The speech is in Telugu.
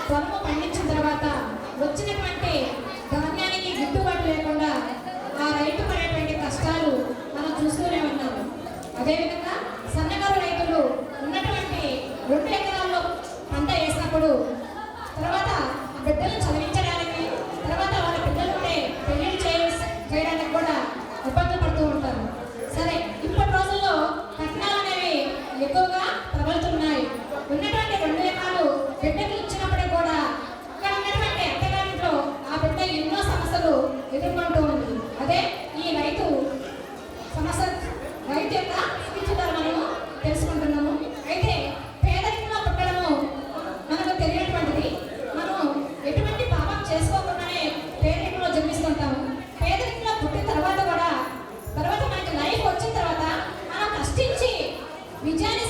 పొలము పండించిన తర్వాత వచ్చినటువంటి ధాన్యానికి గిట్టుబాటు లేకుండా ఆ రైతు పడేటువంటి కష్టాలు మనం చూస్తూనే ఉన్నాము. అదేవిధంగా సన్నకారు రైతులు ఉన్నటువంటి 2 ఎకరాల్లో పంట వేసినప్పుడు తర్వాత బిడ్డలు చదివించడానికి, తర్వాత వాళ్ళ పిల్లలుంటే పెళ్లిళ్ళు చేయడానికి కూడా ఇబ్బందులు పడుతూ ఉంటారు. సరే, ఇప్పటి రోజుల్లో కట్నాలు అనేవి ఎక్కువగా ప్రబలుతున్నాయి. ఉన్నటువంటి 2 ఎకరాలు బిడ్డకి ఇచ్చినప్పుడు కూడా అక్కడ ఉన్నటువంటి అత్తగారింట్లో ఆ బిడ్డ ఎన్నో సమస్యలు ఎదుర్కొంటూ ఉంది. అదే ఈ రైతు సమస్య, రైతు యొక్క స్థితిలో మనము తెలుసుకుంటున్నాము. అయితే పేదరికంలో పుట్టడము మనకు తెలియనటువంటిది. మనం ఎటువంటి పాపం చేసుకోకుండానే పేదరికంలో జన్మిస్తుంటాము. పేదరికంలో పుట్టిన తర్వాత కూడా మనకి లైఫ్ వచ్చిన తర్వాత మనం కష్టించి విజయాన్ని